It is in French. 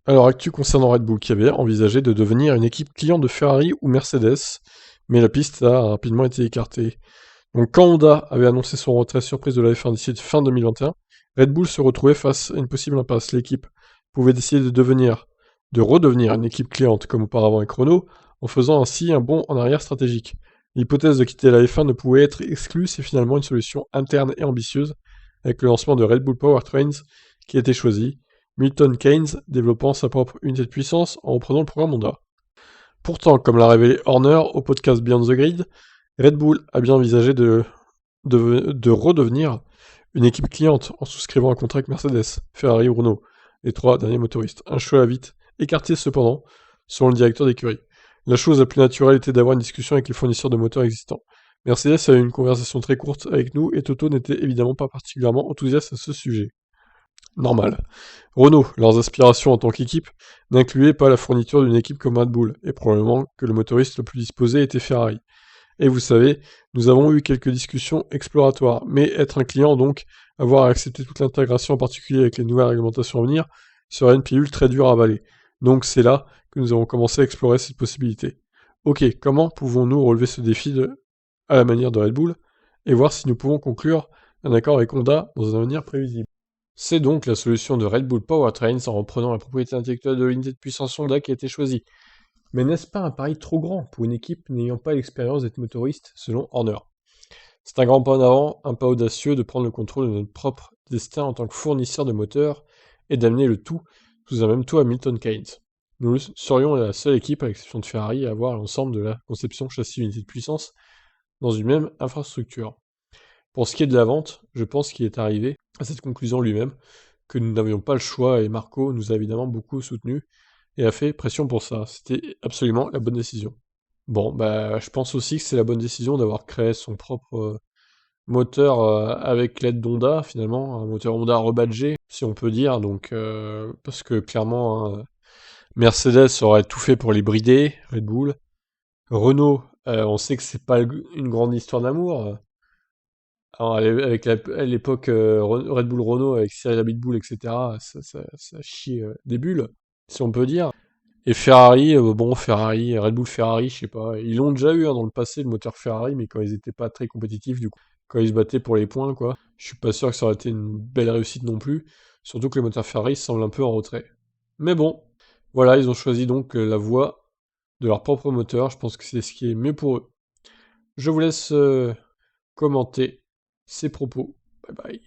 Alors, actu concernant Red Bull qui avait envisagé de devenir une équipe client de Ferrari ou Mercedes, mais la piste a rapidement été écartée. Donc quand Honda avait annoncé son retrait surprise de la F1 d'ici fin 2021, Red Bull se retrouvait face à une possible impasse. L'équipe pouvait décider de redevenir une équipe cliente comme auparavant avec Renault, en faisant ainsi un bond en arrière stratégique. L'hypothèse de quitter la F1 ne pouvait être exclue, c'est finalement une solution interne et ambitieuse, avec le lancement de Red Bull Powertrains qui a été choisi, Milton Keynes développant sa propre unité de puissance en reprenant le programme Honda. Pourtant, comme l'a révélé Horner au podcast Beyond the Grid, Red Bull a bien envisagé de redevenir une équipe cliente en souscrivant un contrat avec Mercedes, Ferrari ou Renault, les trois derniers motoristes. Un choix à vite écarté cependant, selon le directeur d'écurie. La chose la plus naturelle était d'avoir une discussion avec les fournisseurs de moteurs existants. Mercedes a eu une conversation très courte avec nous et Toto n'était évidemment pas particulièrement enthousiaste à ce sujet. Normal. Renault, leurs aspirations en tant qu'équipe, n'incluaient pas la fourniture d'une équipe comme Red Bull, et probablement que le motoriste le plus disposé était Ferrari. Et vous savez, nous avons eu quelques discussions exploratoires, mais être un client donc, avoir à accepter toute l'intégration en particulier avec les nouvelles réglementations à venir, serait une pilule très dure à avaler. Donc c'est là que nous avons commencé à explorer cette possibilité. Ok, comment pouvons-nous relever ce à la manière de Red Bull, et voir si nous pouvons conclure un accord avec Honda dans un avenir prévisible. C'est donc la solution de Red Bull Powertrains en reprenant la propriété intellectuelle de l'unité de puissance Honda qui a été choisie. Mais n'est-ce pas un pari trop grand pour une équipe n'ayant pas l'expérience d'être motoriste, selon Horner? C'est un grand pas en avant, un pas audacieux de prendre le contrôle de notre propre destin en tant que fournisseur de moteurs et d'amener le tout sous un même toit à Milton Keynes. Nous serions la seule équipe, à l'exception de Ferrari, à avoir l'ensemble de la conception châssis-unité de puissance dans une même infrastructure. Pour ce qui est de la vente, je pense qu'il est arrivé à cette conclusion lui-même, que nous n'avions pas le choix et Marco nous a évidemment beaucoup soutenus et a fait pression pour ça. C'était absolument la bonne décision. Bon, bah, je pense aussi que c'est la bonne décision d'avoir créé son propre moteur avec l'aide d'Honda, finalement, un moteur Honda rebadgé, si on peut dire, donc parce que clairement, hein, Mercedes aurait tout fait pour les brider, Red Bull. Renault, on sait que c'est pas une grande histoire d'amour. Alors, avec à l'époque Red Bull Renault avec Cyril Abitboul, etc., ça chie des bulles, si on peut dire. Et Ferrari, bon, Ferrari, Red Bull Ferrari, je sais pas, ils l'ont déjà eu hein, dans le passé, le moteur Ferrari, mais quand ils étaient pas très compétitifs, du coup, quand ils se battaient pour les points, quoi, je suis pas sûr que ça aurait été une belle réussite non plus, surtout que le moteur Ferrari semble un peu en retrait. Mais bon, voilà, ils ont choisi donc la voie de leur propre moteur, je pense que c'est ce qui est mieux pour eux. Je vous laisse commenter ces propos. Bye bye.